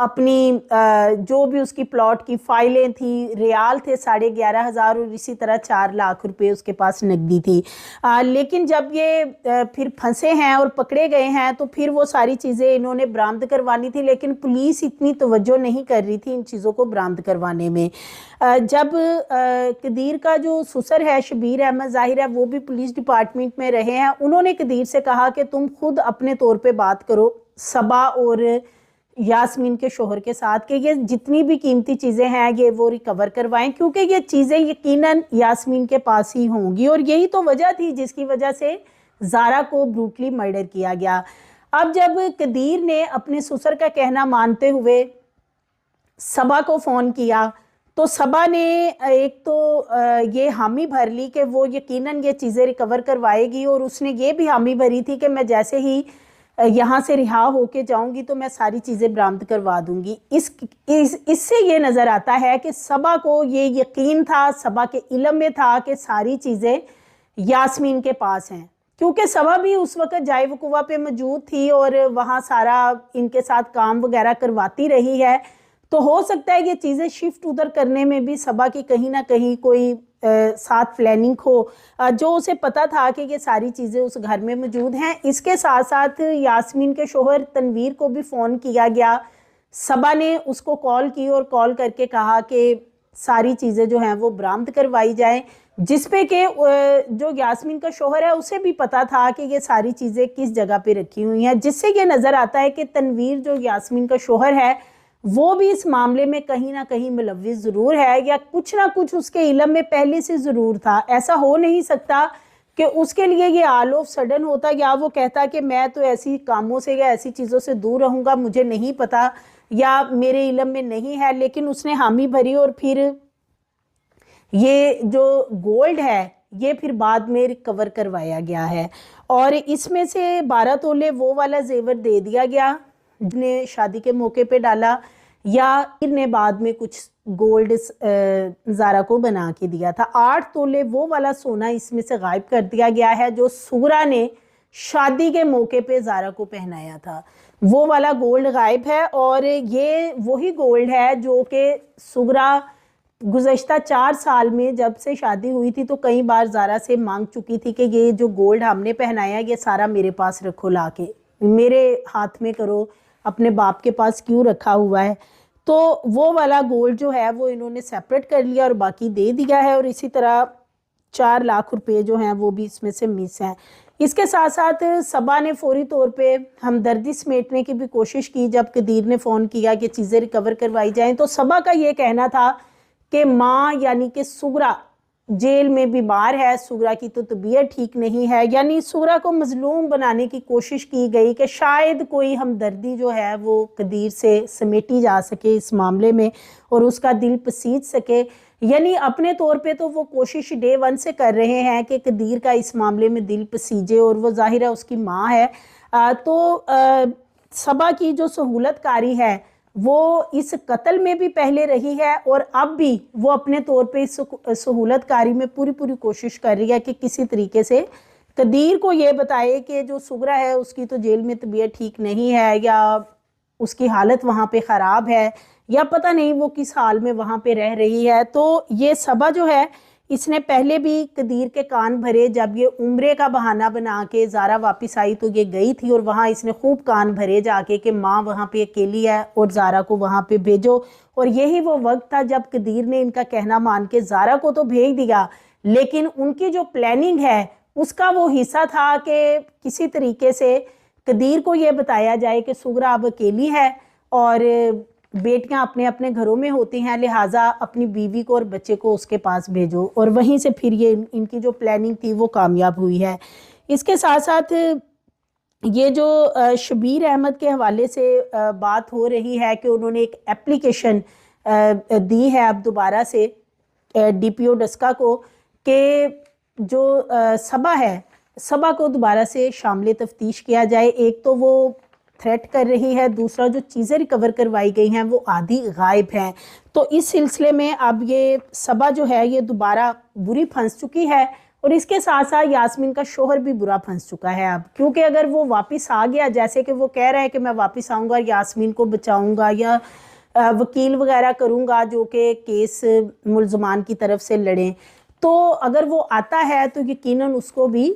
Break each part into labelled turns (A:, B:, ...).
A: اپنی جو بھی اس کی پلاٹ کی فائلیں تھیں، ریال تھے 11,500 اور اسی طرح 4 لاکھ روپے اس کے پاس نقدی تھی۔ لیکن جب یہ پھر پھنسے ہیں اور پکڑے گئے ہیں تو پھر وہ ساری چیزیں انہوں نے برآمد کروانی تھی، لیکن پولیس اتنی توجہ نہیں کر رہی تھی ان چیزوں کو برآمد کروانے میں۔ جب قدیر کا جو سسر ہے شبیر احمد، ظاہر ہے وہ بھی پولیس ڈپارٹمنٹ میں رہے ہیں، انہوں نے قدیر سے کہا کہ تم خود اپنے طور پہ بات کرو صبا اور یاسمین کے شوہر کے ساتھ کہ یہ جتنی بھی قیمتی چیزیں ہیں یہ وہ ریکور کروائیں، کیونکہ یہ چیزیں یقیناً یاسمین کے پاس ہی ہوں گی، اور یہی تو وجہ تھی جس کی وجہ سے زارا کو بروٹلی مرڈر کیا گیا۔ اب جب قدیر نے اپنے سسر کا کہنا مانتے ہوئے صبا کو فون کیا تو صبا نے ایک تو یہ حامی بھر لی کہ وہ یقیناً یہ چیزیں ریکور کروائے گی، اور اس نے یہ بھی حامی بھری تھی کہ میں جیسے ہی یہاں سے رہا ہو کے جاؤں گی تو میں ساری چیزیں برآمد کروا دوں گی۔ اس سے یہ نظر آتا ہے کہ صبا کو یہ یقین تھا، صبا کے علم میں تھا کہ ساری چیزیں یاسمین کے پاس ہیں، کیونکہ صبا بھی اس وقت جائے وقوع پہ موجود تھی اور وہاں سارا ان کے ساتھ کام وغیرہ کرواتی رہی ہے، تو ہو سکتا ہے یہ چیزیں شفٹ ادھر کرنے میں بھی صبا کی کہیں نہ کہیں کوئی ساتھ پلاننگ ہو، جو اسے پتا تھا کہ یہ ساری چیزیں اس گھر میں موجود ہیں۔ اس کے ساتھ ساتھ یاسمین کے شوہر تنویر کو بھی فون کیا گیا، صبا نے اس کو کال کی اور کال کر کے کہا کہ ساری چیزیں جو ہیں وہ برآمد کروائی جائیں، جس پہ کہ جو یاسمین کا شوہر ہے اسے بھی پتا تھا کہ یہ ساری چیزیں کس جگہ پہ رکھی ہوئی ہیں، جس سے یہ نظر آتا ہے کہ تنویر جو یاسمین کا شوہر ہے وہ بھی اس معاملے میں کہیں نہ کہیں ملوث ضرور ہے، یا کچھ نہ کچھ اس کے علم میں پہلے سے ضرور تھا۔ ایسا ہو نہیں سکتا کہ اس کے لیے یہ آل آف سڈن ہوتا یا وہ کہتا کہ میں تو ایسی کاموں سے یا ایسی چیزوں سے دور رہوں گا، مجھے نہیں پتا یا میرے علم میں نہیں ہے، لیکن اس نے حامی بھری اور پھر یہ جو گولڈ ہے یہ پھر بعد میں ریکور کروایا گیا ہے، اور اس میں سے 12 تولے وہ والا زیور دے دیا گیا نے شادی کے موقع پہ ڈالا، یا نے بعد میں کچھ گولڈ زارا کو بنا کے دیا تھا۔ 8 تولے وہ والا سونا اس میں سے غائب کر دیا گیا ہے جو سغرا نے شادی کے موقع پہ زارا کو پہنایا تھا، وہ والا گولڈ غائب ہے، اور یہ وہی گولڈ ہے جو کہ سغرا گزشتہ 4 سال میں جب سے شادی ہوئی تھی تو کئی بار زارا سے مانگ چکی تھی کہ یہ جو گولڈ ہم نے پہنایا یہ سارا میرے پاس رکھو، لا کے میرے ہاتھ میں کرو، اپنے باپ کے پاس کیوں رکھا ہوا ہے۔ تو وہ والا گولڈ جو ہے وہ انہوں نے سیپریٹ کر لیا اور باقی دے دیا ہے، اور اسی طرح 4 لاکھ روپے جو ہیں وہ بھی اس میں سے مس ہیں۔ اس کے ساتھ ساتھ صبا نے فوری طور پہ ہمدردی سمیٹنے کی بھی کوشش کی، جب قدیر نے فون کیا کہ چیزیں ریکور کروائی جائیں تو صبا کا یہ کہنا تھا کہ ماں یعنی کہ سغرا جیل میں بیمار ہے، سغرا کی تو طبیعت ٹھیک نہیں ہے، یعنی سغرا کو مظلوم بنانے کی کوشش کی گئی کہ شاید کوئی ہمدردی جو ہے وہ قدیر سے سمیٹی جا سکے اس معاملے میں اور اس کا دل پسیج سکے، یعنی اپنے طور پہ تو وہ کوشش ڈے 1 سے کر رہے ہیں کہ قدیر کا اس معاملے میں دل پسیجے، اور وہ ظاہر ہے اس کی ماں ہے، تو صبا کی جو سہولت کاری ہے وہ اس قتل میں بھی پہلے رہی ہے، اور اب بھی وہ اپنے طور پہ اس سہولت کاری میں پوری کوشش کر رہی ہے کہ کسی طریقے سے قدیر کو یہ بتائے کہ جو سغرا ہے اس کی تو جیل میں طبیعت ٹھیک نہیں ہے، یا اس کی حالت وہاں پہ خراب ہے، یا پتہ نہیں وہ کس حال میں وہاں پہ رہ رہی ہے۔ تو یہ صبا جو ہے اس نے پہلے بھی قدیر کے کان بھرے، جب یہ عمرے کا بہانہ بنا کے زارا واپس آئی تو یہ گئی تھی اور وہاں اس نے خوب کان بھرے جا کے کہ ماں وہاں پہ اکیلی ہے اور زارا کو وہاں پہ بھیجو، اور یہی وہ وقت تھا جب قدیر نے ان کا کہنا مان کے زارا کو تو بھیج دیا، لیکن ان کی جو پلاننگ ہے اس کا وہ حصہ تھا کہ کسی طریقے سے قدیر کو یہ بتایا جائے کہ سغرا اب اکیلی ہے اور بیٹیاں اپنے اپنے گھروں میں ہوتی ہیں، لہٰذا اپنی بیوی کو اور بچے کو اس کے پاس بھیجو، اور وہیں سے پھر یہ ان کی جو پلاننگ تھی وہ کامیاب ہوئی ہے۔ اس کے ساتھ ساتھ یہ جو شبیر احمد کے حوالے سے بات ہو رہی ہے کہ انہوں نے ایک اپلیکیشن دی ہے اب دوبارہ سے ڈی پی او ڈسکا کو کہ جو صبا ہے، صبا کو دوبارہ سے شامل تفتیش کیا جائے۔ ایک تو وہ تھریٹ کر رہی ہے، دوسرا جو چیزیں ریکور کروائی گئی ہیں وہ آدھی غائب ہیں، تو اس سلسلے میں اب یہ صبا جو ہے یہ دوبارہ بری پھنس چکی ہے اور اس کے ساتھ ساتھ یاسمین کا شوہر بھی برا پھنس چکا ہے اب، کیونکہ اگر وہ واپس آ گیا، جیسے کہ وہ کہہ رہا ہے کہ میں واپس آؤں گا، یاسمین کو بچاؤں گا یا وکیل وغیرہ کروں گا جو کہ کیس ملزمان کی طرف سے لڑیں، تو اگر وہ آتا ہے تو یقیناً اس کو بھی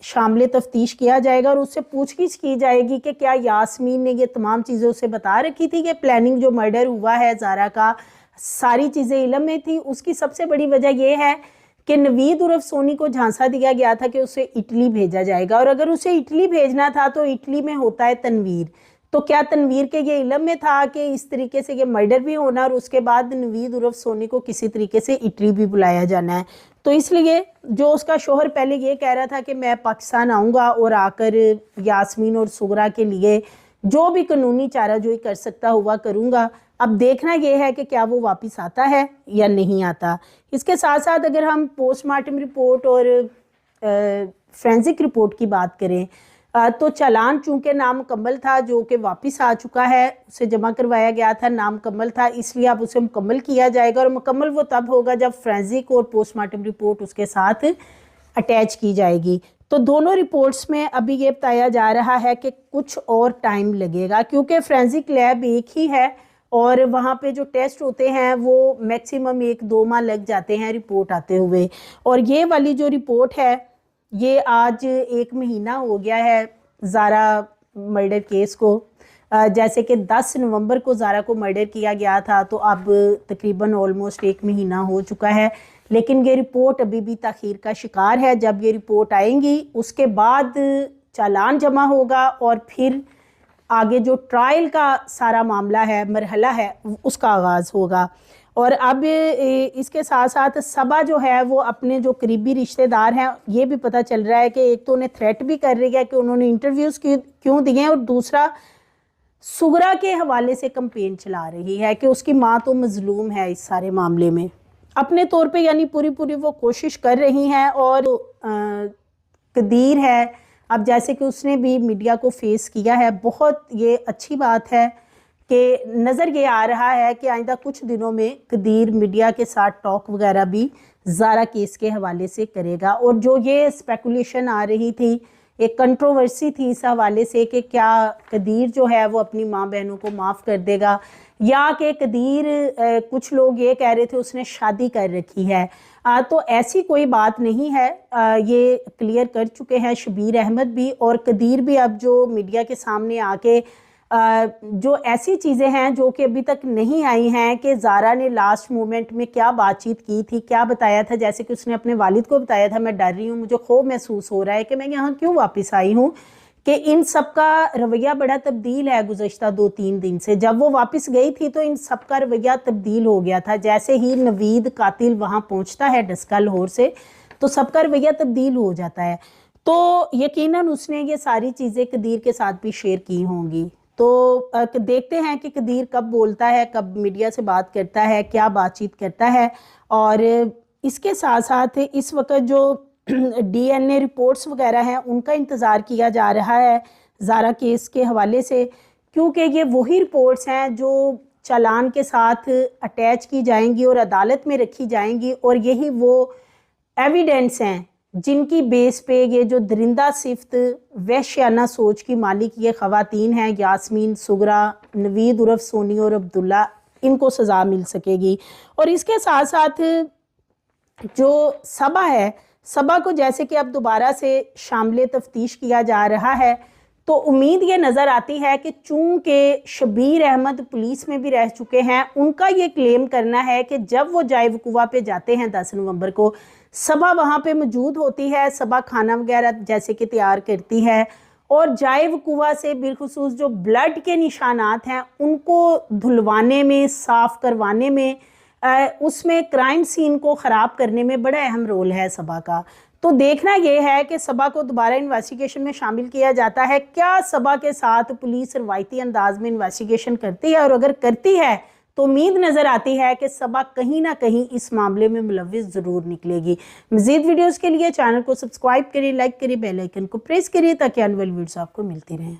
A: شامل تفتیش کیا جائے گا اور اس سے پوچھ گچھ کی جائے گی کہ کیا یاسمین نے یہ تمام چیزیں اسے بتا رکھی تھی کہ پلاننگ جو مرڈر ہوا ہے زارا کا، ساری چیزیں علم میں تھی۔ اس کی سب سے بڑی وجہ یہ ہے کہ نوید عرف سونی کو جھانسا دیا گیا تھا کہ اسے اٹلی بھیجا جائے گا، اور اگر اسے اٹلی بھیجنا تھا تو اٹلی میں ہوتا ہے تنویر، تو کیا تنویر کے یہ علم میں تھا کہ اس طریقے سے یہ مرڈر بھی ہونا اور اس کے بعد نوید عرف سونی کو کسی طریقے سے اٹلی بھی بلایا جانا ہے؟ تو اس لیے جو اس کا شوہر پہلے یہ کہہ رہا تھا کہ میں پاکستان آؤں گا اور آ کر یاسمین اور سغرا کے لیے جو بھی قانونی چارہ جوئی کر سکتا ہوا کروں گا، اب دیکھنا یہ ہے کہ کیا وہ واپس آتا ہے یا نہیں آتا۔ اس کے ساتھ ساتھ اگر ہم پوسٹ مارٹم رپورٹ اور فرینزک رپورٹ کی بات کریں تو چالان چونکہ نامکمل تھا جو کہ واپس آ چکا ہے، اسے جمع کروایا گیا تھا، نامکمل تھا، اس لیے اب اسے مکمل کیا جائے گا، اور مکمل وہ تب ہوگا جب فرینزک اور پوسٹ مارٹم رپورٹ اس کے ساتھ اٹیچ کی جائے گی۔ تو دونوں رپورٹس میں ابھی یہ بتایا جا رہا ہے کہ کچھ اور ٹائم لگے گا، کیونکہ فرینزک لیب ایک ہی ہے اور وہاں پہ جو ٹیسٹ ہوتے ہیں وہ میکسیمم 1-2 ماہ لگ جاتے ہیں رپورٹ آتے ہوئے، اور یہ والی جو رپورٹ ہے یہ آج 1 مہینہ ہو گیا ہے زارا مرڈر کیس کو، جیسے کہ 10 نومبر کو زارا کو مرڈر کیا گیا تھا، تو اب تقریباً آلموسٹ 1 مہینہ ہو چکا ہے، لیکن یہ رپورٹ ابھی بھی تاخیر کا شکار ہے۔ جب یہ رپورٹ آئیں گی اس کے بعد چالان جمع ہوگا اور پھر آگے جو ٹرائل کا سارا معاملہ ہے، مرحلہ ہے، اس کا آغاز ہوگا۔ اور اب اس کے ساتھ ساتھ صبا جو ہے وہ اپنے جو قریبی رشتہ دار ہیں، یہ بھی پتہ چل رہا ہے کہ ایک تو انہیں تھریٹ بھی کر رہی ہے کہ انہوں نے انٹرویوز کیوں دیے ہیں، اور دوسرا سغرا کے حوالے سے کمپین چلا رہی ہے کہ اس کی ماں تو مظلوم ہے اس سارے معاملے میں اپنے طور پہ، یعنی پوری وہ کوشش کر رہی ہیں۔ اور قدیر ہے، اب جیسے کہ اس نے بھی میڈیا کو فیس کیا ہے، بہت یہ اچھی بات ہے کہ نظر یہ آ رہا ہے کہ آئندہ کچھ دنوں میں قدیر میڈیا کے ساتھ ٹاک وغیرہ بھی زارا کیس کے حوالے سے کرے گا، اور جو یہ اسپیکولیشن آ رہی تھی، ایک کنٹروورسی تھی اس حوالے سے کہ کیا قدیر جو ہے وہ اپنی ماں بہنوں کو معاف کر دے گا، یا کہ قدیر کچھ لوگ یہ کہہ رہے تھے اس نے شادی کر رکھی ہے، تو ایسی کوئی بات نہیں ہے، یہ کلیئر کر چکے ہیں شبیر احمد بھی اور قدیر بھی، اب جو میڈیا کے سامنے آ کے جو ایسی چیزیں ہیں جو کہ ابھی تک نہیں آئی ہیں کہ زارا نے لاسٹ مومنٹ میں کیا بات چیت کی تھی، کیا بتایا تھا، جیسے کہ اس نے اپنے والد کو بتایا تھا میں ڈر رہی ہوں، مجھے خوف محسوس ہو رہا ہے کہ میں یہاں کیوں واپس آئی ہوں، کہ ان سب کا رویہ بڑا تبدیل ہے گزشتہ 2-3 دن سے۔ جب وہ واپس گئی تھی تو ان سب کا رویہ تبدیل ہو گیا تھا، جیسے ہی نوید قاتل وہاں پہنچتا ہے ڈسکا لاہور سے تو سب کا رویہ تبدیل ہو جاتا ہے، تو یقیناً اس نے یہ ساری چیزیں قدیر کے ساتھ بھی شیئر کی ہوں گی۔ تو دیکھتے ہیں کہ قدیر کب بولتا ہے، کب میڈیا سے بات کرتا ہے، کیا بات چیت کرتا ہے، اور اس کے ساتھ ساتھ اس وقت جو ڈی این اے رپورٹس وغیرہ ہیں ان کا انتظار کیا جا رہا ہے زارا کیس کے حوالے سے، کیونکہ یہ وہی رپورٹس ہیں جو چالان کے ساتھ اٹیچ کی جائیں گی اور عدالت میں رکھی جائیں گی، اور یہی وہ ایویڈنس ہیں جن کی بیس پہ یہ جو درندہ صفت وحشیانہ سوچ کی مالک یہ خواتین ہیں، یاسمین، سغرا، نوید عرف سونی اور عبداللہ، ان کو سزا مل سکے گی۔ اور اس کے ساتھ ساتھ جو صبا ہے، صبا کو جیسے کہ اب دوبارہ سے شامل تفتیش کیا جا رہا ہے، تو امید یہ نظر آتی ہے کہ چونکہ شبیر احمد پولیس میں بھی رہ چکے ہیں، ان کا یہ کلیم کرنا ہے کہ جب وہ جائے وقوع پہ جاتے ہیں 10 نومبر کو، صبا وہاں پہ موجود ہوتی ہے، صبا کھانا وغیرہ جیسے کہ تیار کرتی ہے، اور جائے وقوع سے بالخصوص جو بلڈ کے نشانات ہیں ان کو دھلوانے میں، صاف کروانے میں، اس میں کرائم سین کو خراب کرنے میں بڑا اہم رول ہے صبا کا۔ تو دیکھنا یہ ہے کہ صبا کو دوبارہ انویسٹیگیشن میں شامل کیا جاتا ہے، کیا صبا کے ساتھ پولیس روایتی انداز میں انویسٹیگیشن کرتی ہے، اور اگر کرتی ہے تو امید نظر آتی ہے کہ صبا کہیں نہ کہیں اس معاملے میں ملوث ضرور نکلے گی۔ مزید ویڈیوز کے لیے چینل کو سبسکرائب کریں، لائک کریں، بیل آئیکن کو پریس کریں تاکہ آنے والی ویڈیوز آپ کو ملتی رہیں۔